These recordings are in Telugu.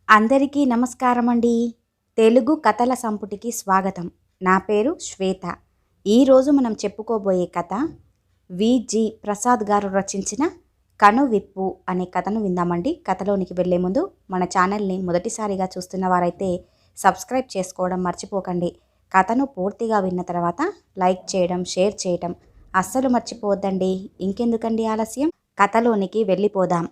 అందరికీ నమస్కారమండి. తెలుగు కథల సంపుటికి స్వాగతం. నా పేరు శ్వేత. ఈరోజు మనం చెప్పుకోబోయే కథ విజి ప్రసాద్ గారు రచించిన కనువిప్పు అనే కథను విందామండి. కథలోనికి వెళ్లే ముందు మన ఛానల్ని మొదటిసారిగా చూస్తున్న వారైతే సబ్స్క్రైబ్ చేసుకోవడం మర్చిపోకండి. కథను పూర్తిగా విన్న తర్వాత లైక్ చేయడం, షేర్ చేయడం అస్సలు మర్చిపోవద్దండి. ఇంకెందుకండి ఆలస్యం, కథలోనికి వెళ్ళిపోదాం.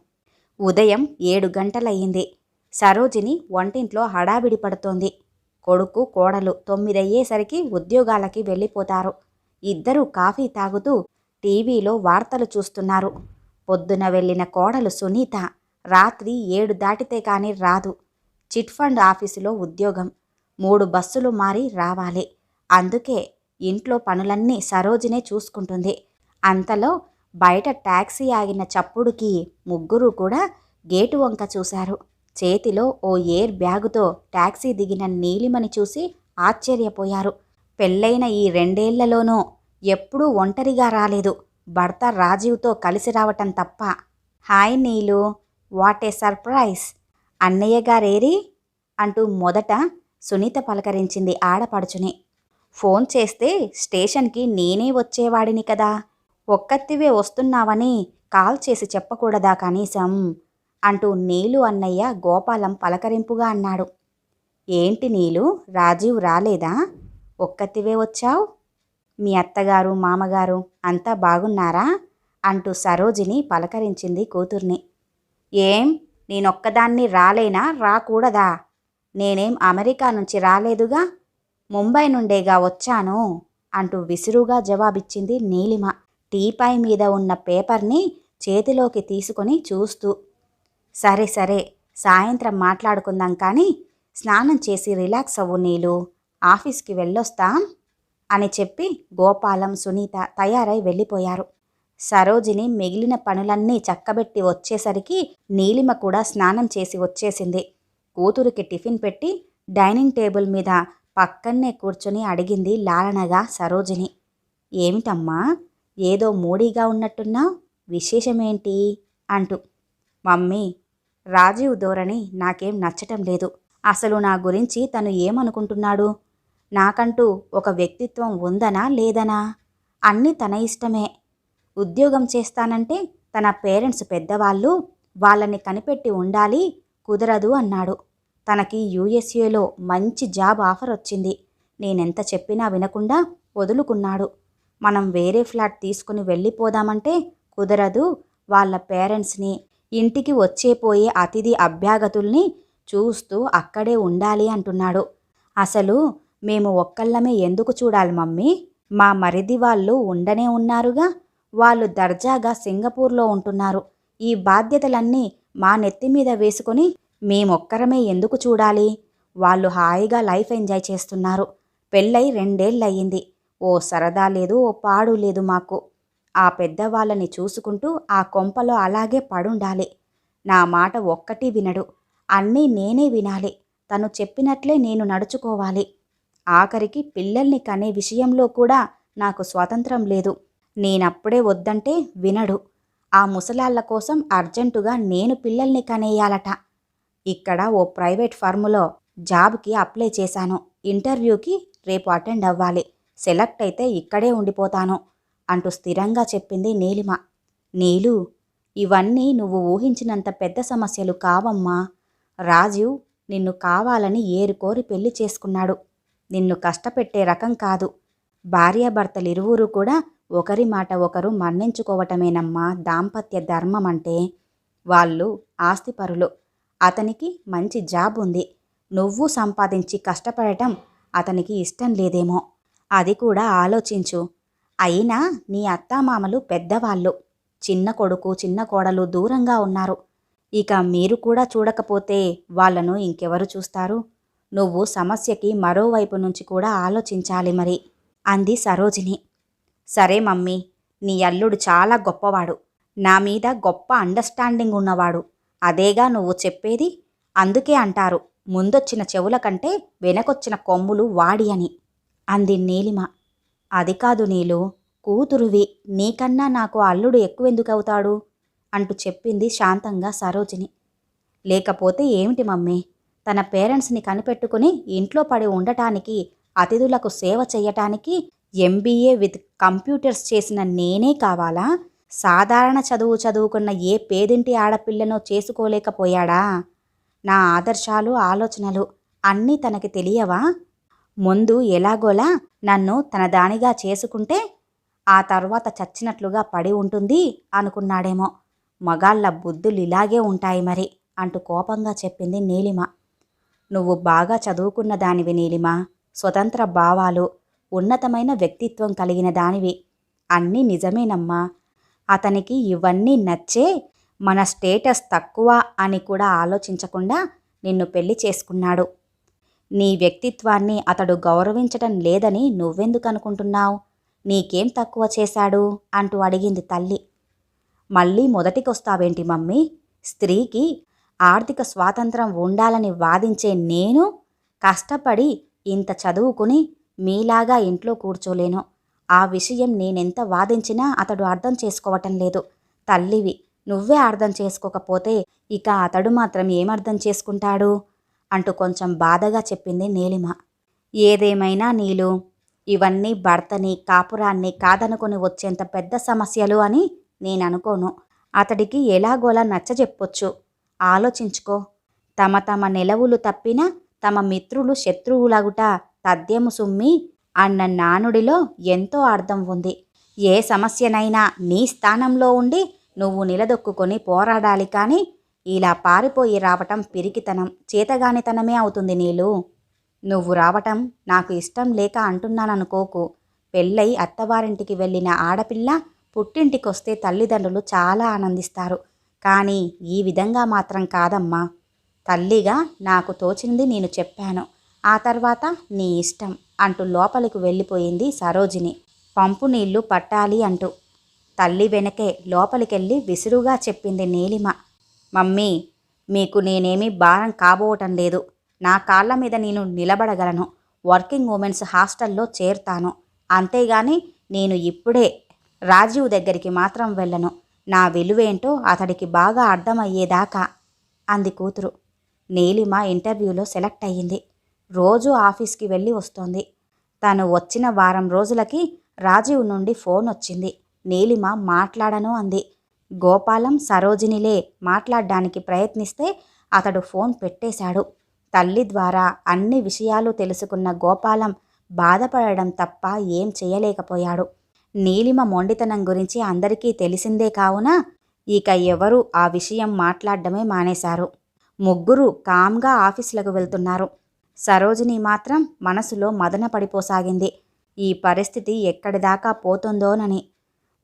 ఉదయం 7 గంటలయ్యింది. సరోజిని వంటింట్లో హడావిడి పడుతోంది. కొడుకు కోడలు 9 అయ్యేసరికి ఉద్యోగాలకి వెళ్ళిపోతారు. ఇద్దరూ కాఫీ తాగుతూ టీవీలో వార్తలు చూస్తున్నారు. పొద్దున వెళ్ళిన కోడలు సునీత రాత్రి 7 దాటితే కానీ రాదు. చిట్ ఫండ్ ఆఫీసులో ఉద్యోగం. 3 బస్సులు మారి రావాలి. అందుకే ఇంట్లో పనులన్నీ సరోజినే చూసుకుంటుంది. అంతలో బయట టాక్సీ ఆగిన చప్పుడుకి ముగ్గురు కూడా గేటు వంక చూశారు. చేతిలో ఓ ఎయిర్ బ్యాగుతో టాక్సీ దిగిన నీలిమని చూసి ఆశ్చర్యపోయారు. పెళ్ళైన ఈ 2 ఏళ్లలోనూ ఎప్పుడూ ఒంటరిగా రాలేదు, భర్త రాజీవ్తో కలిసి రావటం తప్ప. Hi Neelu, what a surprise! అన్నయ్య గారేరి అంటూ మొదట సునీత పలకరించింది ఆడపడుచుని. ఫోన్ చేస్తే స్టేషన్కి నేనే వచ్చేవాడిని కదా, ఒక్కత్తివే వస్తున్నావని కాల్ చేసి చెప్పకూడదా కనీసం అంటూ నీలు అన్నయ్య గోపాలం పలకరింపుగా అన్నాడు. ఏంటి నీలు, రాజీవ్ రాలేదా? ఒక్కతివే వచ్చావు? మీ అత్తగారు మామగారు అంతా బాగున్నారా అంటూ సరోజిని పలకరించింది కూతుర్ని. ఏం, నేనొక్కదాన్ని రాలేనా, రాకూడదా? నేనేం అమెరికా నుంచి రాలేదుగా, ముంబై నుండేగా వచ్చాను అంటూ విసురుగా జవాబిచ్చింది నీలిమ, టీపాయ్ మీద ఉన్న పేపర్ని చేతిలోకి తీసుకొని చూస్తూ. సరే సరే, సాయంత్రం మాట్లాడుకుందాం కానీ స్నానం చేసి రిలాక్స్ అవ్వు నీలు, ఆఫీస్కి వెళ్ళొస్తాం అని చెప్పి గోపాలం సునీత తయారై వెళ్ళిపోయారు. సరోజిని మిగిలిన పనులన్నీ చక్కబెట్టి వచ్చేసరికి నీలిమ కూడా స్నానం చేసి వచ్చేసింది. కూతురికి టిఫిన్ పెట్టి డైనింగ్ టేబుల్ మీద పక్కన్నే కూర్చొని అడిగింది లాలనగా సరోజిని. ఏమిటమ్మా, ఏదో మూడీగా ఉన్నట్టున్నావు, విశేషమేంటి అంటూ. మమ్మీ, రాజీవ్ ధోరణి నాకేం నచ్చటం లేదు. అసలు నా గురించి తను ఏమనుకుంటున్నాడు? నాకంటూ ఒక వ్యక్తిత్వం ఉందనా లేదనా? అన్నీ తన ఇష్టమే. ఉద్యోగం చేస్తానంటే తన పేరెంట్స్ పెద్దవాళ్ళు, వాళ్ళని కనిపెట్టి ఉండాలి, కుదరదు అన్నాడు. తనకి యూఎస్ఏలో మంచి జాబ్ ఆఫర్ వచ్చింది. నేనెంత చెప్పినా వినకుండా వదులుకున్నాడు. మనం వేరే ఫ్లాట్ తీసుకుని వెళ్ళిపోదామంటే కుదరదు, వాళ్ళ పేరెంట్స్ని, ఇంటికి వచ్చేపోయే అతిథి అభ్యాగతుల్ని చూస్తూ అక్కడే ఉండాలి అంటున్నాడు. అసలు మేము ఒక్కళ్ళమే ఎందుకు చూడాలి మమ్మీ? మా మరిది వాళ్ళు ఉండనే ఉన్నారుగా, వాళ్ళు దర్జాగా సింగపూర్లో ఉంటున్నారు. ఈ బాధ్యతలన్నీ మా నెత్తి మీద వేసుకొని మేమొక్కరమే ఎందుకు చూడాలి? వాళ్ళు హాయిగా లైఫ్ ఎంజాయ్ చేస్తున్నారు. పెళ్ళై 2 ఏళ్ళయ్యింది. ఓ సరదా లేదు, ఓ పాడు లేదు మాకు. ఆ పెద్దవాళ్ళని చూసుకుంటూ ఆ కొంపలో అలాగే పడుండాలి. నా మాట ఒక్కటి వినడు, అన్నీ నేనే వినాలి. తను చెప్పినట్లే నేను నడుచుకోవాలి. ఆఖరికి పిల్లల్ని కనే విషయంలో కూడా నాకు స్వాతంత్రం లేదు. నేనప్పుడే వద్దంటే వినడు. ఆ ముసలాళ్ళ కోసం అర్జెంటుగా నేను పిల్లల్ని కనేయాలట. ఇక్కడ ఓ ప్రైవేట్ ఫర్ములో జాబ్కి అప్లై చేశాను. ఇంటర్వ్యూకి రేపు అటెండ్ అవ్వాలి. సెలెక్ట్ అయితే ఇక్కడే ఉండిపోతాను అంటూ స్థిరంగా చెప్పింది నీలిమ. నీలు, ఇవన్నీ నువ్వు ఊహించినంత పెద్ద సమస్యలు కావమ్మా. రాజీవ్ నిన్ను కావాలని ఏరుకోరి పెళ్లి చేసుకున్నాడు. నిన్ను కష్టపెట్టే రకం కాదు. భార్యాభర్తలిరువురు కూడా ఒకరి మాట ఒకరు మన్నించుకోవటమేనమ్మా దాంపత్య ధర్మం అంటే. వాళ్ళు ఆస్తిపరులు. అతనికి మంచి జాబ్ ఉంది. నువ్వు సంపాదించి కష్టపడటం అతనికి ఇష్టం లేదేమో. అది కూడా ఆలోచించు. అయినా నీ అత్తామామలు పెద్దవాళ్ళు. చిన్న కొడుకు చిన్న కోడలు దూరంగా ఉన్నారు. ఇక మీరు కూడా చూడకపోతే వాళ్ళను ఇంకెవరు చూస్తారు? నువ్వు సమస్యకి మరోవైపు నుంచి కూడా ఆలోచించాలి మరి అంది సరోజిని. సరే మమ్మీ, నీ అల్లుడు చాలా గొప్పవాడు. నా మీద గొప్ప అండర్స్టాండింగ్ ఉన్నవాడు. అదేగా నువ్వు చెప్పేది. అందుకే అంటారు, ముందొచ్చిన చెవుల కంటే వెనకొచ్చిన కొమ్ములు వాడి అని అంది నీలిమ. అది కాదు నీలు, కూతురువి, నీకన్నా నాకు అల్లుడు ఎక్కువెందుకవుతాడు అంటూ చెప్పింది శాంతంగా సరోజిని. లేకపోతే ఏమిటి మమ్మీ, తన పేరెంట్స్ని కనిపెట్టుకుని ఇంట్లో పడి ఉండటానికి, అతిథులకు సేవ చెయ్యటానికి ఎంబీఏ విత్ కంప్యూటర్స్ చేసిన నేనే కావాలా? సాధారణ చదువు చదువుకున్న ఏ పేదింటి ఆడపిల్లనో చేసుకోలేకపోయాడా? నా ఆదర్శాలు, ఆలోచనలు అన్నీ తనకి తెలియవా? ముందు ఎలాగోలా నన్ను తన దానిగా చేసుకుంటే ఆ తర్వాత చచ్చినట్లుగా పడి ఉంటుంది అనుకున్నాడేమో. మగాళ్ళ బుద్ధులు ఇలాగే ఉంటాయి మరి అంటూ కోపంగా చెప్పింది నీలిమ. నువ్వు బాగా చదువుకున్న దానివి నీలిమ, స్వతంత్ర భావాలు, ఉన్నతమైన వ్యక్తిత్వం కలిగిన దానివి. అన్నీ నిజమేనమ్మా. అతనికి ఇవన్నీ నచ్చే మన స్టేటస్ తక్కువ అని కూడా ఆలోచించకుండా నిన్ను పెళ్లి చేసుకున్నాడు. నీ వ్యక్తిత్వాన్ని అతడు గౌరవించటం లేదని నువ్వెందుకు అనుకుంటున్నావు? నీకేం తక్కువ చేశాడు అంటూ అడిగింది తల్లి. మళ్ళీ మొదటికొస్తావేంటి మమ్మీ? స్త్రీకి ఆర్థిక స్వాతంత్రం ఉండాలని వాదించే నేను కష్టపడి ఇంత చదువుకుని మీలాగా ఇంట్లో కూర్చోలేను. ఆ విషయం నేనెంత వాదించినా అతడు అర్థం చేసుకోవటం లేదు. తల్లివి, నువ్వే అర్థం చేసుకోకపోతే ఇక అతడు మాత్రం ఏమర్థం చేసుకుంటాడు అంటూ కొంచెం బాధగా చెప్పింది నీలిమ. ఏదేమైనా నీలు, ఇవన్నీ భర్తని, కాపురాన్ని కాదనుకుని వచ్చేంత పెద్ద సమస్యలు అని నేననుకోను. అతడికి ఎలాగోలా నచ్చజెప్పొచ్చు. ఆలోచించుకో. తమ తమ నిలవులు తప్పిన తమ మిత్రులు శత్రువులగుట తథ్యము సుమ్మి అన్న నానుడిలో ఎంతో అర్థం ఉంది. ఏ సమస్యనైనా నీ స్థానంలో ఉండి నువ్వు నిలదొక్కుని పోరాడాలి కానీ ఇలా పారిపోయి రావటం పిరికితనం, చేతగానితనమే అవుతుంది నీలు. నువ్వు రావటం నాకు ఇష్టం లేక అంటున్నాననుకోకు. పెళ్ళై అత్తవారింటికి వెళ్ళిన ఆడపిల్ల పుట్టింటికొస్తే తల్లిదండ్రులు చాలా ఆనందిస్తారు. కానీ ఈ విధంగా మాత్రం కాదమ్మా. తల్లిగా నాకు తోచింది నేను చెప్పాను. ఆ తర్వాత నీ ఇష్టం అంటూ లోపలికి వెళ్ళిపోయింది సరోజిని, పంపు నీళ్లు పట్టాలి అంటూ. తల్లి వెనకే లోపలికెళ్ళి విసురుగా చెప్పింది నీలిమ. మమ్మీ, మీకు నేనేమీ భారం కాబోవటం లేదు. నా కాళ్ళ మీద నేను నిలబడగలను. వర్కింగ్ ఉమెన్స్ హాస్టల్లో చేరుతాను. అంతేగాని నేను ఇప్పుడే రాజీవ్ దగ్గరికి మాత్రం వెళ్ళను. నా విలువేంటో అతడికి బాగా అర్థమయ్యేదాకా అంది కూతురు. నీలిమ ఇంటర్వ్యూలో సెలెక్ట్ అయ్యింది. రోజు ఆఫీస్కి వెళ్ళి వస్తోంది. తను వచ్చిన వారం రోజులకి రాజీవ్ నుండి ఫోన్ వచ్చింది. నీలిమ మాట్లాడను అంది. గోపాలం, సరోజినిలే మాట్లాడ్డానికి ప్రయత్నిస్తే అతడు ఫోన్ పెట్టేశాడు. తల్లి ద్వారా అన్ని విషయాలు తెలుసుకున్న గోపాలం బాధపడడం తప్ప ఏం చేయలేకపోయాడు. నీలిమ మొండితనం గురించి అందరికీ తెలిసిందే కావున ఇక ఎవరూ ఆ విషయం మాట్లాడడమే మానేశారు. ముగ్గురు కామ్గా ఆఫీసులకు వెళ్తున్నారు. సరోజిని మాత్రం మనసులో మదన పడిపోసాగింది. ఈ పరిస్థితి ఎక్కడిదాకా పోతుందోనని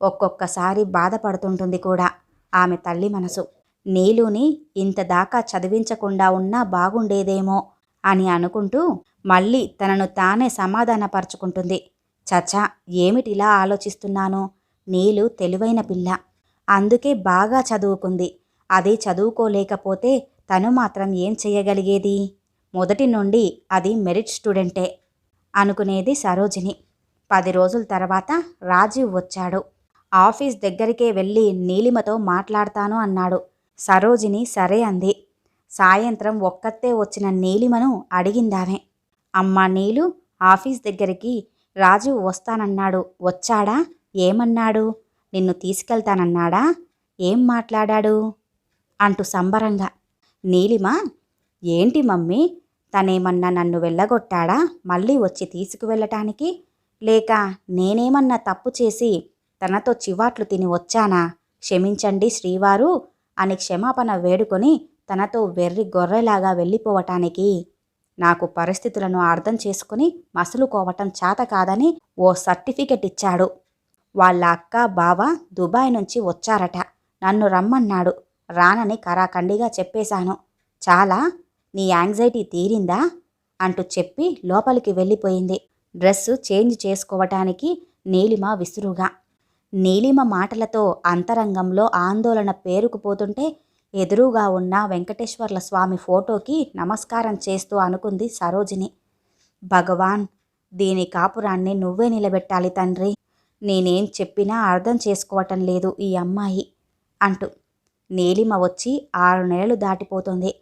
ఒక్కొక్కసారి బాధపడుతుంటుంది కూడా ఆమె తల్లి మనసు. నీలుని ఇంతదాకా చదివించకుండా ఉన్నా బాగుండేదేమో అని అనుకుంటూ మళ్ళీ తనను తానే సమాధానపరుచుకుంటుంది. చచా, ఏమిటిలా ఆలోచిస్తున్నాను? నీలు తెలివైన పిల్ల, అందుకే బాగా చదువుకుంది. అది చదువుకోలేకపోతే తను మాత్రం ఏం చెయ్యగలిగేది? మొదటి నుండి అది మెరిట్ స్టూడెంటే అనుకునేది సరోజిని. 10 రోజుల తర్వాత రాజీవ్ వచ్చాడు. ఆఫీస్ దగ్గరికే వెళ్ళి నీలిమతో మాట్లాడతాను అన్నాడు. సరోజిని సరే అంది. సాయంత్రం ఒక్కతే వచ్చిన నీలిమను అడిగిందామె. అమ్మా నీలు, ఆఫీస్ దగ్గరికి రాజు వస్తానన్నాడు. వచ్చాడా? ఏమన్నాడు? నిన్ను తీసుకెళ్తానన్నాడా? ఏం మాట్లాడాడు అంటూ సంబరంగా. నీలిమ, ఏంటి మమ్మీ, తనేమన్నా నన్ను వెళ్ళగొట్టాడా మళ్ళీ వచ్చి తీసుకువెళ్ళటానికి? లేక నేనేమన్నా తప్పు చేసి తనతో చివాట్లు తిని వచ్చానా? క్షమించండి శ్రీవారు అని క్షమాపణ వేడుకొని తనతో వెర్రి గొర్రెలాగా వెళ్ళిపోవటానికి? నాకు పరిస్థితులను అర్థం చేసుకుని మసులుకోవటం చేత కాదని ఓ సర్టిఫికెట్ ఇచ్చాడు. వాళ్ళ అక్క, బావ దుబాయ్ నుంచి వచ్చారట. నన్ను రమ్మన్నాడు. రానని కరాఖండిగా చెప్పేశాను. చాలా, నీ యాంగ్జైటీ తీరిందా అంటూ చెప్పి లోపలికి వెళ్ళిపోయింది. డ్రెస్సు చేంజ్ చేసుకోవటానికి నీలిమ విసురుగా. నీలిమ మాటలతో అంతరంగంలో ఆందోళన పేరుకుపోతుంటే ఎదురుగా ఉన్న వెంకటేశ్వర్ల స్వామి ఫోటోకి నమస్కారం చేస్తూ అనుకుంది సరోజిని. భగవాన్, దీని కాపురాన్ని నువ్వే నిలబెట్టాలి తండ్రి. నేనేం చెప్పినా అర్థం చేసుకోవటం లేదు ఈ అమ్మాయి అంటూ. నీలిమ వచ్చి 6 నెలలు దాటిపోతుంది.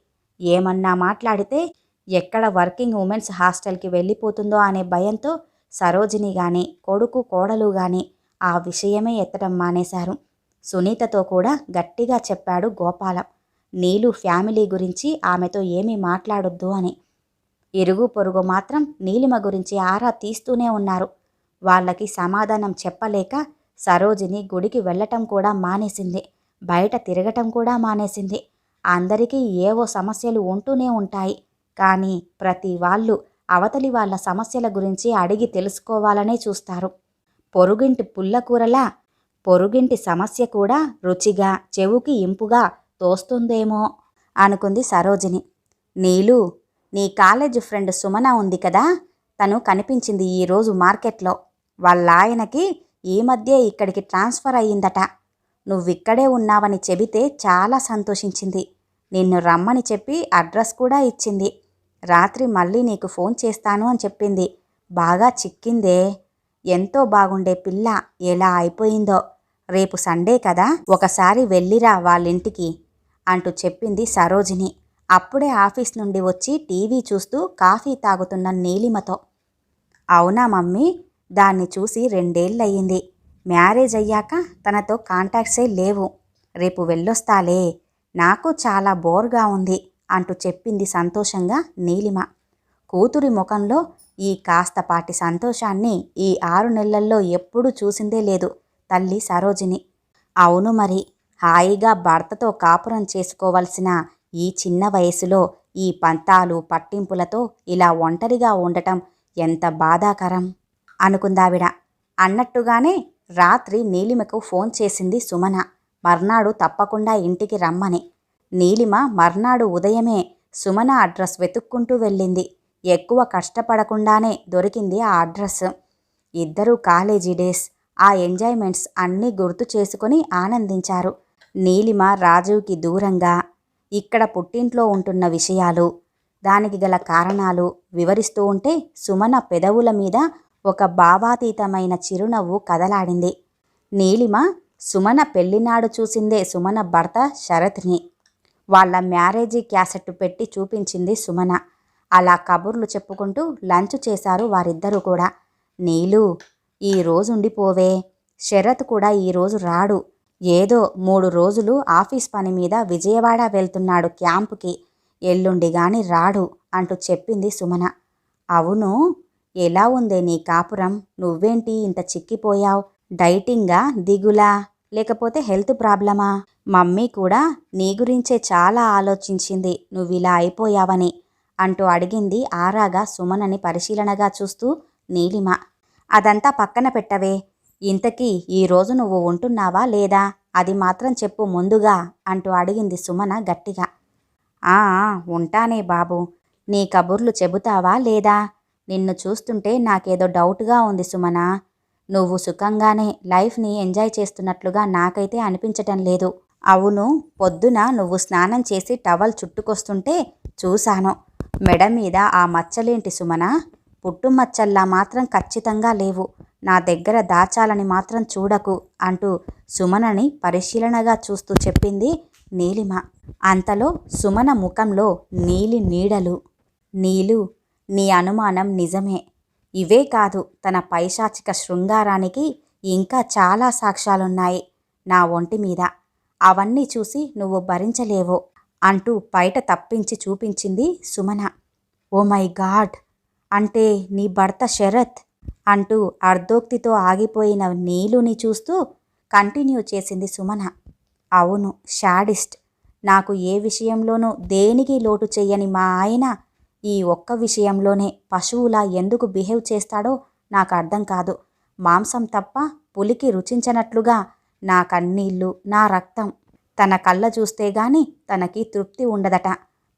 ఏమన్నా మాట్లాడితే ఎక్కడ వర్కింగ్ ఉమెన్స్ హాస్టల్కి వెళ్ళిపోతుందో అనే భయంతో సరోజిని గాని కొడుకు కోడలు గాని ఆ విషయమే ఎత్తడం మానేశారు. సునీతతో కూడా గట్టిగా చెప్పాడు గోపాలం, నీలు ఫ్యామిలీ గురించి ఆమెతో ఏమీ మాట్లాడొద్దు అని. ఇరుగు పొరుగు మాత్రం నీలిమ గురించి ఆరా తీస్తూనే ఉన్నారు. వాళ్ళకి సమాధానం చెప్పలేక సరోజిని గుడికి వెళ్ళటం కూడా మానేసింది, బయట తిరగటం కూడా మానేసింది. అందరికీ ఏవో సమస్యలు ఉంటూనే ఉంటాయి, కానీ ప్రతి వాళ్ళు అవతలి వాళ్ళ సమస్యల గురించి అడిగి తెలుసుకోవాలనే చూస్తారు. పొరుగింటి పుల్లకూరలా పొరుగింటి సమస్య కూడా రుచిగా చెవుకి ఇంపుగా తోస్తుందేమో అనుకుంది సరోజిని. నీలు, నీ కాలేజ్ ఫ్రెండ్ సుమన ఉంది కదా, తను కనిపించింది ఈరోజు మార్కెట్లో. వాళ్ళాయనకి ఈ మధ్య ఇక్కడికి ట్రాన్స్ఫర్ అయ్యిందట. నువ్విక్కడే ఉన్నావని చెబితే చాలా సంతోషించింది. నిన్ను రమ్మని చెప్పి అడ్రస్ కూడా ఇచ్చింది. రాత్రి మళ్ళీ నీకు ఫోన్ చేస్తాను అని చెప్పింది. బాగా చిక్కిందే. ఎంతో బాగుండే పిల్ల ఎలా అయిపోయిందో. రేపు సండే కదా, ఒకసారి వెళ్ళిరా వాళ్ళింటికి అంటూ చెప్పింది సరోజిని అప్పుడే ఆఫీస్ నుండి వచ్చి టీవీ చూస్తూ కాఫీ తాగుతున్న నీలిమతో. అవునా మమ్మీ, దాన్ని చూసి 2 ఏళ్ళయ్యింది. మ్యారేజ్ అయ్యాక తనతో కాంటాక్ట్సే లేవు. రేపు వెళ్ళొస్తాలే, నాకు చాలా బోర్గా ఉంది అంటూ చెప్పింది సంతోషంగా నీలిమ. కూతురి ముఖంలో ఈ కాస్తపాటి సంతోషాన్ని ఈ 6 నెలల్లో ఎప్పుడూ చూసిందే లేదు తల్లి సరోజిని. అవును మరి, హాయిగా భర్తతో కాపురం చేసుకోవలసిన ఈ చిన్న వయసులో ఈ పంతాలు పట్టింపులతో ఇలా ఒంటరిగా ఉండటం ఎంత బాధాకరం అనుకుందావిడ. అన్నట్టుగానే రాత్రి నీలిమకు ఫోన్ చేసింది సుమన, మర్నాడు తప్పకుండా ఇంటికి రమ్మని. నీలిమ మర్నాడు ఉదయమే సుమన అడ్రస్ వెతుక్కుంటూ వెళ్ళింది. ఎక్కువ కష్టపడకుండానే దొరికింది ఆ అడ్రస్. ఇద్దరూ కాలేజీ డేస్, ఆ ఎంజాయ్మెంట్స్ అన్నీ గుర్తు చేసుకుని ఆనందించారు. నీలిమ రాజుకి దూరంగా ఇక్కడ పుట్టింట్లో ఉంటున్న విషయాలు, దానికి గల కారణాలు వివరిస్తూ ఉంటే సుమన పెదవుల మీద ఒక భావాతీతమైన చిరునవ్వు కదలాడింది. నీలిమ సుమన పెళ్లినాడు చూసిందే సుమన భర్త శరత్ని. వాళ్ళ మ్యారేజీ క్యాసెట్ పెట్టి చూపించింది సుమన. అలా కబుర్లు చెప్పుకుంటూ లంచ్ చేశారు వారిద్దరూ కూడా. నీలు, ఈరోజుండిపోవే, శరత్ కూడా ఈరోజు రాడు. ఏదో 3 రోజులు ఆఫీస్ పని మీద విజయవాడ వెళ్తున్నాడు క్యాంపుకి. ఎల్లుండి గాని రాడు అంటూ చెప్పింది సుమన. అవును, ఎలా ఉందే నీ కాపురం? నువ్వేంటి ఇంత చిక్కిపోయావు? డైటింగా, దిగులా, లేకపోతే హెల్త్ ప్రాబ్లమా? మమ్మీ కూడా నీ గురించే చాలా ఆలోచించింది నువ్విలా అయిపోయావని అంటూ అడిగింది ఆరాగా సుమనని పరిశీలనగా చూస్తూ నీలిమ. అదంతా పక్కన పెట్టవే, ఇంతకీ ఈరోజు నువ్వు ఉంటున్నావా లేదా, అది మాత్రం చెప్పు ముందుగా అంటూ అడిగింది సుమన గట్టిగా. ఆ ఉంటానే బాబు, నీ కబుర్లు చెబుతావా లేదా? నిన్ను చూస్తుంటే నాకేదో డౌట్గా ఉంది సుమన. నువ్వు సుఖంగానే లైఫ్ని ఎంజాయ్ చేస్తున్నట్లుగా నాకైతే అనిపించటం లేదు. అవును, పొద్దున నువ్వు స్నానం చేసి టవల్ చుట్టుకొస్తుంటే చూశాను. మెడ మీద ఆ మచ్చలేంటి సుమన? పుట్టుమచ్చల్లా మాత్రం ఖచ్చితంగా లేవు. నా దగ్గర దాచాలని మాత్రం చూడకు అంటూ సుమనని పరిశీలనగా చూస్తూ చెప్పింది నీలిమ. అంతలో సుమన ముఖంలో నీలి నీడలు. నీలు, నీ అనుమానం నిజమే. ఇవే కాదు, తన పైశాచిక శృంగారానికి ఇంకా చాలా సాక్ష్యాలున్నాయి నా ఒంటి మీద. అవన్నీ చూసి నువ్వు భరించలేవో అంటూ బయట తప్పించి చూపించింది సుమన. ఓ మై గాడ్, అంటే నీ భర్త శరత్ అంటూ అర్ధోక్తితో ఆగిపోయిన నీలుని చూస్తూ కంటిన్యూ చేసింది సుమన. అవును, శాడిస్ట్. నాకు ఏ విషయంలోనూ దేనికి లోటు చెయ్యని మా ఆయన ఈ ఒక్క విషయంలోనే పశువులా ఎందుకు బిహేవ్ చేస్తాడో నాకు అర్థం కాదు. మాంసం తప్ప పులికి రుచించనట్లుగా నా కన్నీళ్ళు, నా రక్తం తన కళ్ళ చూస్తే గాని తనకి తృప్తి ఉండదట.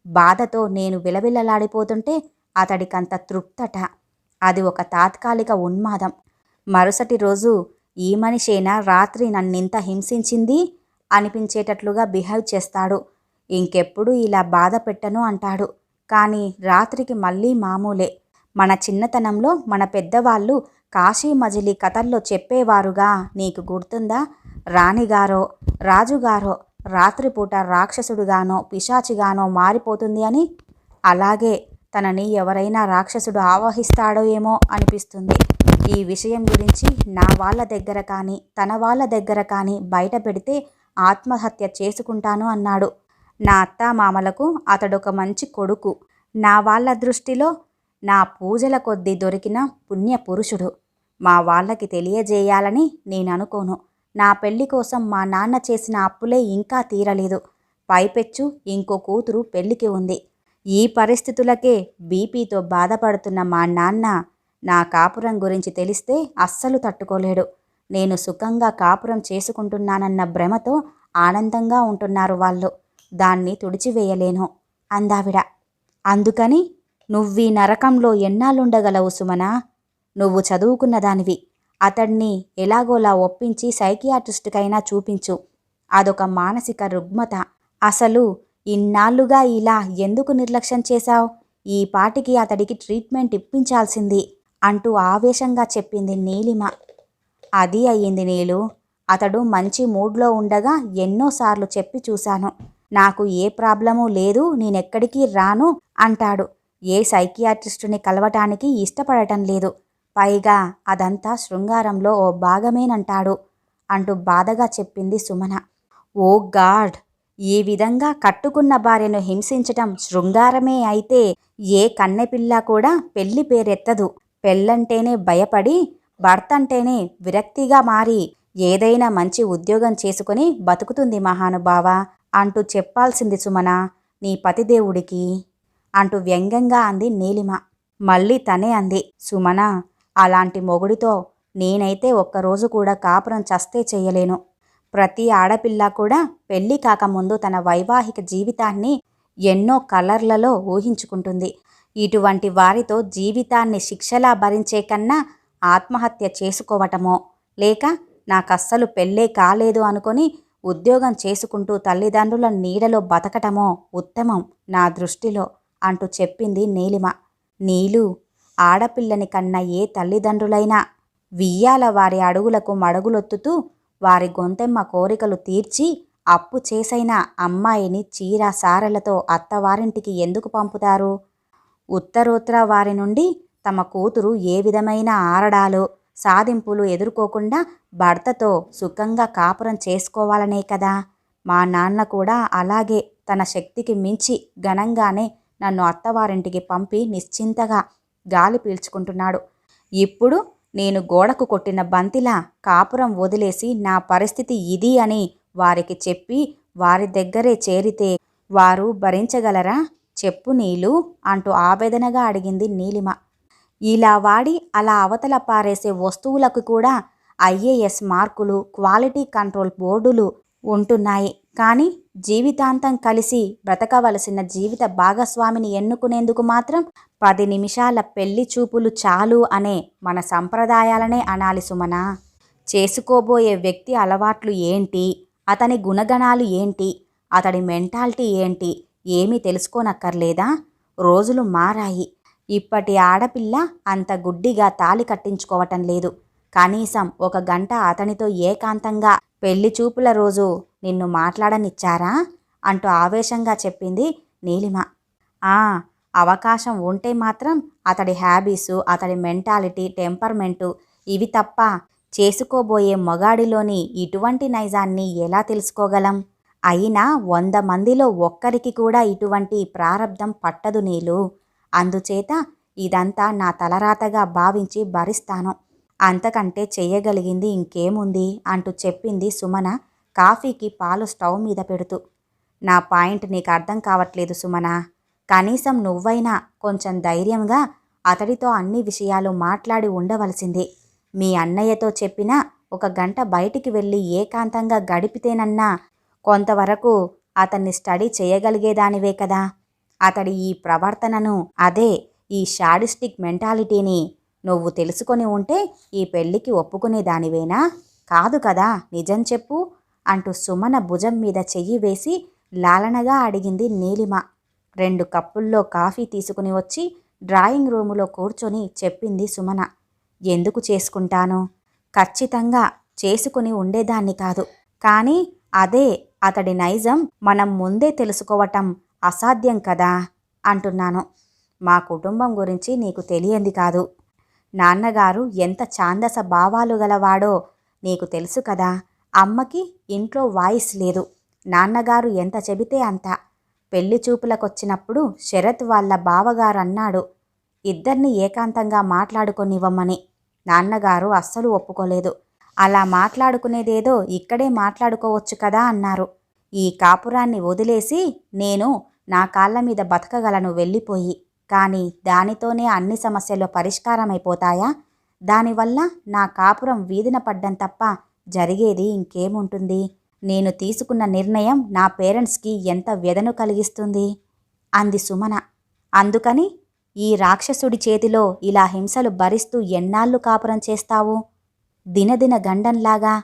బాధతో నేను విలవిలలాడిపోతుంటే అతడికంత తృప్తట. అది ఒక తాత్కాలిక ఉన్మాదం. మరుసటి రోజు ఈ మనిషేనా రాత్రి నన్నింత హింసించింది అనిపించేటట్లుగా బిహేవ్ చేస్తాడు. ఇంకెప్పుడు ఇలా బాధ పెట్టను అంటాడు. కానీ రాత్రికి మళ్ళీ మామూలే. మన చిన్నతనంలో మన పెద్దవాళ్ళు కాశీ మజిలీ కథల్లో చెప్పేవారుగా, నీకు గుర్తుందా? రాణిగారో రాజుగారో రాత్రిపూట రాక్షసుడుగానో పిశాచిగానో మారిపోతుంది అని. అలాగే తనని ఎవరైనా రాక్షసుడు ఆవహిస్తాడో ఏమో అనిపిస్తుంది. ఈ విషయం గురించి నా వాళ్ళ దగ్గర కానీ తన వాళ్ళ దగ్గర కానీ బయట పెడితే ఆత్మహత్య చేసుకుంటాను అన్నాడు. నా అత్తామామలకు అతడొక మంచి కొడుకు. నా వాళ్ళ దృష్టిలో నా పూజల కొద్దీ దొరికిన పుణ్యపురుషుడు. మా వాళ్ళకి తెలియజేయాలని నేను అనుకోను. నా పెళ్లి కోసం మా నాన్న చేసిన అప్పులే ఇంకా తీరలేదు. పైపెచ్చు ఇంకో కూతురు పెళ్లికి ఉంది. ఈ పరిస్థితులకే బీపీతో బాధపడుతున్న మా నాన్న నా కాపురం గురించి తెలిస్తే అస్సలు తట్టుకోలేడు. నేను సుఖంగా కాపురం చేసుకుంటున్నానన్న భ్రమతో ఆనందంగా ఉంటున్నారు వాళ్ళు. దాన్ని తుడిచివేయలేను అందావిడ. అందుకని నువ్వీ నరకంలో ఎన్నాళ్ళుండగలవు సుమనా? నువ్వు చదువుకున్న దానివి. అతడ్ని ఎలాగోలా ఒప్పించి సైకియాట్రిస్టుకైనా చూపించు. అదొక మానసిక రుగ్మత. అసలు ఇన్నాళ్లుగా ఇలా ఎందుకు నిర్లక్ష్యం చేశావు? ఈ పాటికి అతడికి ట్రీట్మెంట్ ఇప్పించాల్సింది అంటూ ఆవేశంగా చెప్పింది నీలిమ. అది అయ్యింది నీలు. అతడు మంచి మూడ్లో ఉండగా ఎన్నోసార్లు చెప్పి చూశాను. నాకు ఏ ప్రాబ్లమూ లేదు, నేనెక్కడికి రాను అంటాడు. ఏ సైకియాట్రిస్టుని కలవటానికి ఇష్టపడటం లేదు. పైగా అదంతా శృంగారంలో ఓ భాగమేనంటాడు అంటూ బాధగా చెప్పింది సుమన. ఓ గాడ్! ఈ విధంగా కట్టుకున్న భార్యను హింసించటం శృంగారమే అయితే ఏ కన్నెపిల్ల కూడా పెళ్లి పేరెత్తదు. పెళ్ళంటేనే భయపడి, భర్తంటేనే విరక్తిగా మారి ఏదైనా మంచి ఉద్యోగం చేసుకుని బతుకుతుంది మహానుభావా అంటూ చెప్పాల్సింది సుమన నీ పతిదేవుడికి అంటూ వ్యంగ్యంగా అంది నీలిమ. మళ్ళీ తనే అంది, సుమన, అలాంటి మొగుడితో నేనైతే ఒక్కరోజు కూడా కాపురం చస్తే చెయ్యలేను. ప్రతి ఆడపిల్ల కూడా పెళ్లి కాకముందు తన వైవాహిక జీవితాన్ని ఎన్నో కలర్లలో ఊహించుకుంటుంది. ఇటువంటి వారితో జీవితాన్ని శిక్షలా భరించే కన్నా ఆత్మహత్య చేసుకోవటమో, లేక నాకస్సలు పెళ్ళే కాలేదు అనుకొని ఉద్యోగం చేసుకుంటూ తల్లిదండ్రుల నీడలో బతకటమో ఉత్తమం నా దృష్టిలో అంటూ చెప్పింది నీలిమ. నీలు, ఆడపిల్లని కన్న ఏ తల్లిదండ్రులైనా వియ్యాల వారి అడుగులకు మడుగులొత్తుతూ వారి గొంతెమ్మ కోరికలు తీర్చి అప్పు చేసైనా అమ్మాయిని చీర సారెలతో అత్తవారింటికి ఎందుకు పంపుతారు? ఉత్తరోత్తర వారి నుండి తమ కూతురు ఏ విధమైన ఆరడాలు సాధింపులు ఎదుర్కోకుండా భర్తతో సుఖంగా కాపురం చేసుకోవాలనే కదా. మా నాన్న కూడా అలాగే తన శక్తికి మించి ఘనంగానే నన్ను అత్తవారింటికి పంపి నిశ్చింతగా గాలి పీల్చుకుంటున్నాడు. ఇప్పుడు నేను గోడకు కొట్టిన బంతిలా కాపురం వదిలేసి నా పరిస్థితి ఇది అని వారికి చెప్పి వారి దగ్గరే చేరితే వారు భరించగలరా చెప్పు నీలు అంటూ ఆవేదనగా అడిగింది నీలిమ. ఇలా వాడి అలా అవతల పారేసే వస్తువులకు కూడా ఐఏఎస్ మార్కులు, క్వాలిటీ కంట్రోల్ బోర్డులు ఉంటున్నాయి. కానీ జీవితాంతం కలిసి బ్రతకవలసిన జీవిత భాగస్వామిని ఎన్నుకునేందుకు మాత్రం 10 నిమిషాల పెళ్లి చూపులు చాలు అనే మన సంప్రదాయాలనే అనాలి సుమనా. చేసుకోబోయే వ్యక్తి అలవాట్లు ఏంటి, అతని గుణగణాలు ఏంటి, అతడి మెంటాలిటీ ఏంటి ఏమీ తెలుసుకోనక్కర్లేదా? రోజులు మారాయి. ఇప్పటి ఆడపిల్ల అంత గుడ్డిగా తాళి కట్టించుకోవటం లేదు. కనీసం 1 గంట అతనితో ఏకాంతంగా పెళ్లి చూపుల రోజు నిన్ను మాట్లాడనిచ్చారా అంటూ ఆవేశంగా చెప్పింది నీలిమ. అవకాశం ఉంటే మాత్రం అతడి హ్యాబీసు, అతడి మెంటాలిటీ, టెంపర్మెంటు ఇవి తప్ప చేసుకోబోయే మగాడిలోని ఇటువంటి నైజాన్ని ఎలా తెలుసుకోగలం? అయినా 100 మందిలో ఒక్కరికి కూడా ఇటువంటి ప్రారబ్ధం పట్టదు నీలు. అందుచేత ఇదంతా నా తలరాతగా భావించి భరిస్తాను. అంతకంటే చెయ్యగలిగింది ఇంకేముంది అంటూ చెప్పింది సుమన కాఫీకి పాలు స్టవ్ మీద పెడుతూ. నా పాయింట్ నీకు అర్థం కావట్లేదు సుమన. కనీసం నువ్వైనా కొంచెం ధైర్యంగా అతడితో అన్ని విషయాలు మాట్లాడి ఉండవలసింది. మీ అన్నయ్యతో చెప్పినా 1 గంట బయటికి వెళ్ళి ఏకాంతంగా గడిపితేనన్నా కొంతవరకు అతన్ని స్టడీ చేయగలిగేదానివే కదా. అతడి ఈ ప్రవర్తనను, అదే ఈ షాడిస్టిక్ మెంటాలిటీని నువ్వు తెలుసుకొని ఉంటే ఈ పెళ్ళికి ఒప్పుకునేదానివేనా? కాదు కదా, నిజం చెప్పు అంటూ సుమన భుజం మీద చెయ్యి వేసి లాలనగా అడిగింది నీలిమ. 2 కప్పుల్లో కాఫీ తీసుకుని వచ్చి డ్రాయింగ్ రూములో కూర్చొని చెప్పింది సుమన. ఎందుకు చేసుకుంటాను? ఖచ్చితంగా చేసుకుని ఉండేదాన్ని కాదు. కానీ అదే అతడి నైజం మనం ముందే తెలుసుకోవటం అసాధ్యం కదా అంటున్నాను. మా కుటుంబం గురించి నీకు తెలియంది కాదు. నాన్నగారు ఎంత ఛాందస భావాలు గలవాడో నీకు తెలుసు కదా. అమ్మకి ఇంట్లో వాయిస్ లేదు. నాన్నగారు ఎంత చెబితే అంత. పెళ్లి చూపులకొచ్చినప్పుడు శరత్ వాళ్ళ బావగారు అన్నాడు, ఇద్దరిని ఏకాంతంగా మాట్లాడుకొనివ్వమని. నాన్నగారు అస్సలు ఒప్పుకోలేదు. అలా మాట్లాడుకునేదేదో ఇక్కడే మాట్లాడుకోవచ్చు కదా అన్నారు. ఈ కాపురాన్ని వదిలేసి నేను నా కాళ్ళ మీద బతకగలను వెళ్ళిపోయి. కానీ దానితోనే అన్ని సమస్యలు పరిష్కారమైపోతాయా? దానివల్ల నా కాపురం వీధిన పడ్డం తప్ప జరిగేది ఇంకేముంటుంది? నేను తీసుకున్న నిర్ణయం నా పేరెంట్స్కి ఎంత వ్యధను కలిగిస్తుంది అంది సుమన. అందుకని ఈ రాక్షసుడి చేతిలో ఇలా హింసలు భరిస్తూ ఎన్నాళ్ళు కాపురం చేస్తావు? దినదిన గండంలాగా.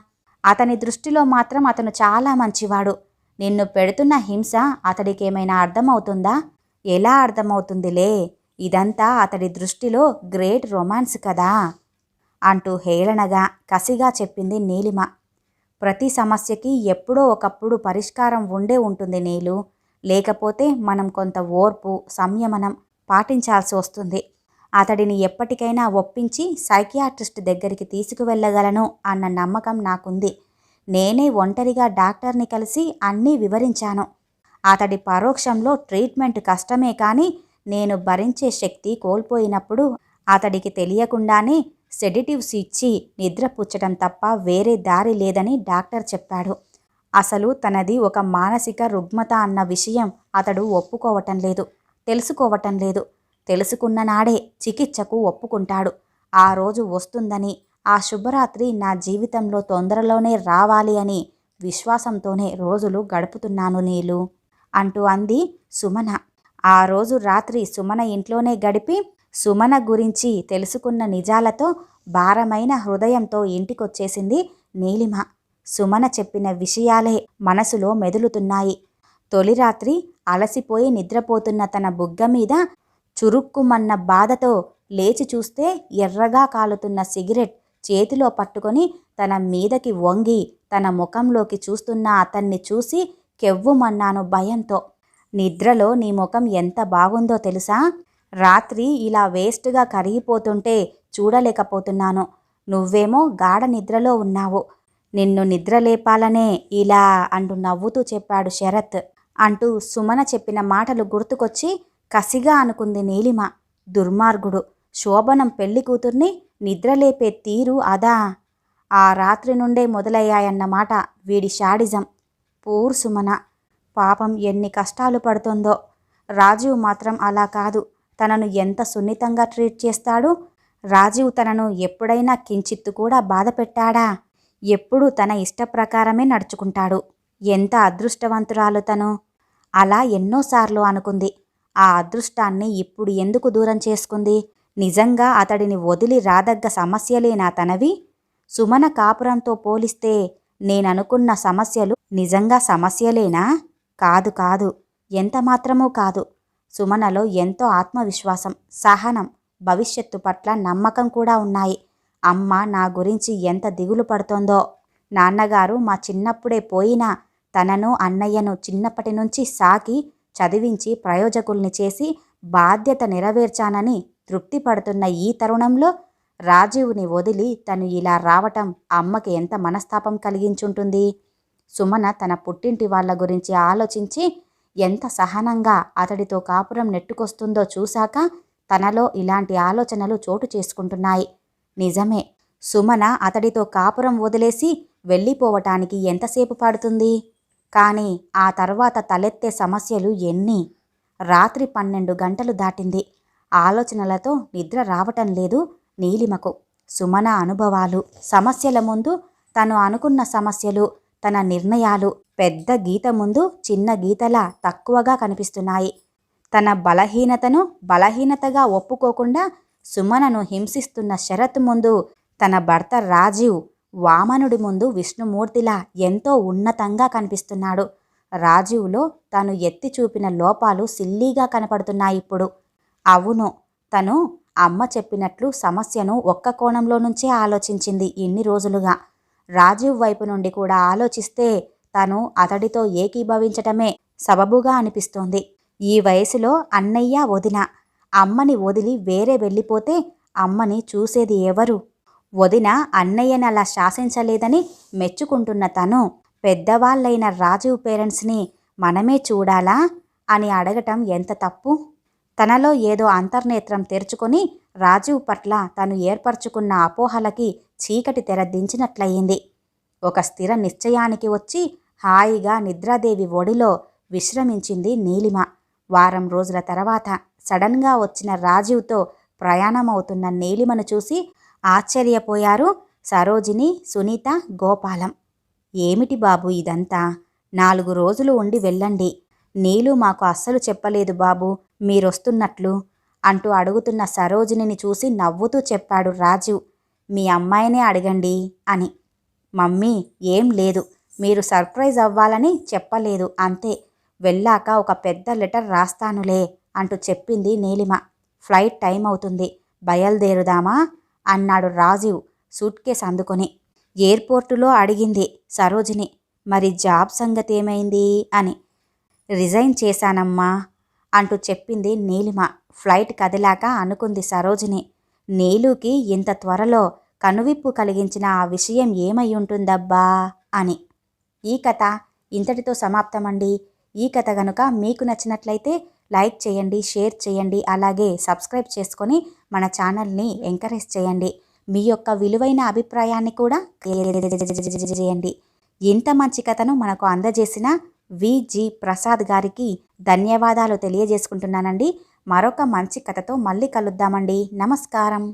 అతని దృష్టిలో మాత్రం అతను చాలా మంచివాడు. నిన్ను పెడుతున్న హింస అతడికేమైనా అర్థమవుతుందా? ఎలా అర్థమవుతుందిలే. ఇదంతా అతడి దృష్టిలో గ్రేట్ రొమాన్స్ కదా అంటూ హేళనగా కసిగా చెప్పింది నీలిమ. ప్రతి సమస్యకి ఎప్పుడో ఒకప్పుడు పరిష్కారం ఉండే ఉంటుంది నీలు. లేకపోతే మనం కొంత ఓర్పు సంయమనం పాటించాల్సి వస్తుంది. అతడిని ఎప్పటికైనా ఒప్పించి సైకియాట్రిస్ట్ దగ్గరికి తీసుకువెళ్ళగలను అన్న నమ్మకం నాకుంది. నేనే ఒంటరిగా డాక్టర్ని కలిసి అన్నీ వివరించాను. అతడి పరోక్షంలో ట్రీట్మెంట్ కష్టమే కానీ నేను భరించే శక్తి కోల్పోయినప్పుడు అతడికి తెలియకుండానే సెడిటివ్స్ ఇచ్చి నిద్రపుచ్చటం తప్ప వేరే దారి లేదని డాక్టర్ చెప్పాడు. అసలు తనది ఒక మానసిక రుగ్మత అన్న విషయం అతడు ఒప్పుకోవటం లేదు, తెలుసుకోవటం లేదు. తెలుసుకున్న నాడే చికిత్సకు ఒప్పుకుంటాడు. ఆ రోజు వస్తుందని, ఆ శుభరాత్రి నా జీవితంలో తొందరలోనే రావాలి అని విశ్వాసంతోనే రోజులు గడుపుతున్నాను నీలు అంటూ అంది సుమన. ఆ రోజు రాత్రి సుమన ఇంట్లోనే గడిపి సుమన గురించి తెలుసుకున్న నిజాలతో భారమైన హృదయంతో ఇంటికొచ్చేసింది నీలిమ. సుమన చెప్పిన విషయాలే మనసులో మెదులుతున్నాయి. తొలి రాత్రి అలసిపోయి నిద్రపోతున్న తన బుగ్గ మీద చురుక్కుమన్న బాధతో లేచి చూస్తే ఎర్రగా కాలుతున్న సిగరెట్ చేతిలో పట్టుకొని తన మీదకి వంగి తన ముఖంలోకి చూస్తున్న అతన్ని చూసి కెవ్వుమన్నాను భయంతో. నిద్రలో నీ ముఖం ఎంత బాగుందో తెలుసా? రాత్రి ఇలా వేస్ట్గా కరిగిపోతుంటే చూడలేకపోతున్నాను. నువ్వేమో గాఢ నిద్రలో ఉన్నావు. నిన్ను నిద్రలేపాలనే ఇలా అంటూ నవ్వుతూ చెప్పాడు శరత్ అంటూ సుమన చెప్పిన మాటలు గుర్తుకొచ్చి కసిగా అనుకుంది నీలిమ. దుర్మార్గుడు. శోభనం పెళ్లి కూతుర్ని నిద్రలేపే తీరు అదా? ఆ రాత్రి నుండే మొదలయ్యాయన్నమాట వీడి శాడిజం. పూర్ సుమన పాపం ఎన్ని కష్టాలు పడుతుందో. రాజీవ్ మాత్రం అలా కాదు. తనను ఎంత సున్నితంగా ట్రీట్ చేస్తాడు. రాజీవ్ తనను ఎప్పుడైనా కించిత్తు కూడా బాధ పెట్టాడా? ఎప్పుడూ తన ఇష్టప్రకారమే నడుచుకుంటాడు. ఎంత అదృష్టవంతురాలు తను. అలా ఎన్నోసార్లు అనుకుంది. ఆ అదృష్టాన్ని ఇప్పుడు ఎందుకు దూరం చేసుకుంది? నిజంగా అతడిని వదిలి రాదగ్గ సమస్యలేనా తనవి? సుమన కాపురంతో పోలిస్తే నేననుకున్న సమస్యలు నిజంగా సమస్యలేనా? కాదు కాదు, ఎంత మాత్రమూ కాదు. సుమనలో ఎంతో ఆత్మవిశ్వాసం, సహనం, భవిష్యత్తు పట్ల నమ్మకం కూడా ఉన్నాయి. అమ్మ నా గురించి ఎంత దిగులు పడుతోందో. నాన్నగారు మా చిన్నప్పుడే పోయినా తనను అన్నయ్యను చిన్నప్పటి నుంచి సాకి చదివించి ప్రయోజకుల్ని చేసి బాధ్యత నెరవేర్చానని తృప్తి పడుతున్న ఈ తరుణంలో రాజీవ్ని వదిలి తను ఇలా రావటం అమ్మకి ఎంత మనస్తాపం కలిగించుంటుంది. సుమన తన పుట్టింటి వాళ్ళ గురించి ఆలోచించి ఎంత సహనంగా అతడితో కాపురం నెట్టుకొస్తుందో చూశాక తనలో ఇలాంటి ఆలోచనలు చోటు చేసుకుంటున్నాయి. నిజమే, సుమన అతడితో కాపురం వదిలేసి వెళ్ళిపోవటానికి ఎంతసేపు పడుతుంది? కానీ ఆ తర్వాత తలెత్తే సమస్యలు ఎన్ని? రాత్రి 12 గంటలు దాటింది. ఆలోచనలతో నిద్ర రావటం లేదు నీలిమకు. సుమన అనుభవాలు, సమస్యల ముందు తను అనుకున్న సమస్యలు, తన నిర్ణయాలు పెద్ద గీత ముందు చిన్న గీతలా తక్కువగా కనిపిస్తున్నాయి. తన బలహీనతను బలహీనతగా ఒప్పుకోకుండా సుమనను హింసిస్తున్న శరత్ ముందు తన భర్త రాజీవ్ వామనుడి ముందు విష్ణుమూర్తిలా ఎంతో ఉన్నతంగా కనిపిస్తున్నాడు. రాజీవ్లో తను ఎత్తి చూపిన లోపాలు సిల్లీగా కనపడుతున్నాయిప్పుడు. అవును, తను అమ్మ చెప్పినట్లు సమస్యను ఒక్క కోణంలో నుంచే ఆలోచించింది ఇన్ని రోజులుగా. రాజీవ్ వైపు నుండి కూడా ఆలోచిస్తే తను అతడితో ఏకీభవించటమే సబబుగా అనిపిస్తోంది. ఈ వయసులో అన్నయ్య వదిన అమ్మని వదిలి వేరే వెళ్ళిపోతే అమ్మని చూసేది ఎవరు? వదిన అన్నయ్యనలా శాసించలేదని మెచ్చుకుంటున్న తను పెద్దవాళ్ళైన రాజీవ్ పేరెంట్స్ని మనమే చూడాలా అని అడగటం ఎంత తప్పు? తనలో ఏదో అంతర్నేత్రం తెరుచుకొని రాజీవ్ పట్ల తను ఏర్పరచుకున్న అపోహలకి చీకటి తెర దించినట్లయింది. ఒక స్థిర నిశ్చయానికి వచ్చి హాయిగా నిద్రాదేవి ఒడిలో విశ్రమించింది నీలిమ. వారం రోజుల తర్వాత సడన్గా వచ్చిన రాజీవ్తో ప్రయాణమవుతున్న నీలిమను చూసి ఆశ్చర్యపోయారు సరోజిని, సునీత, గోపాలం. ఏమిటి బాబు ఇదంతా? 4 రోజులు ఉండి వెళ్ళండి. నీలు మాకు అస్సలు చెప్పలేదు బాబు మీరొస్తున్నట్లు అంటూ అడుగుతున్న సరోజినిని చూసి నవ్వుతూ చెప్పాడు రాజీవ్. మీ అమ్మాయినే అడగండి అని. మమ్మీ ఏం లేదు, మీరు సర్ప్రైజ్ అవ్వాలని చెప్పలేదు అంతే. వెళ్ళాక ఒక పెద్ద లెటర్ రాస్తానులే అంటూ చెప్పింది నీలిమ. ఫ్లైట్ టైం అవుతుంది, బయలుదేరుదామా అన్నాడు రాజీవ్ సూట్ కేస్ అందుకొని. ఎయిర్పోర్టులో అడిగింది సరోజిని. మరి జాబ్ సంగతేమైంది అని. రిజైన్ చేశానమ్మా అంటూ చెప్పింది నీలిమ. ఫ్లైట్ కదిలాక అనుకుంది సరోజిని. నీలుకి ఇంత త్వరలో కనువిప్పు కలిగించిన ఆ విషయం ఏమై ఉంటుందబ్బా అని. ఈ కథ ఇంతటితో సమాప్తమండి. ఈ కథ గనుక మీకు నచ్చినట్లయితే లైక్ చేయండి, షేర్ చేయండి, అలాగే సబ్స్క్రైబ్ చేసుకొని మన ఛానల్ని ఎంకరేజ్ చేయండి. మీ యొక్క విలువైన అభిప్రాయాన్ని కూడా చేయండి. ఇంత మంచి కథను మనకు అందజేసిన విజి ప్రసాద్ గారికి ధన్యవాదాలు తెలియజేసుకుంటున్నానండి. మరొక మంచి కథతో మళ్ళీ కలుద్దామండి. నమస్కారం.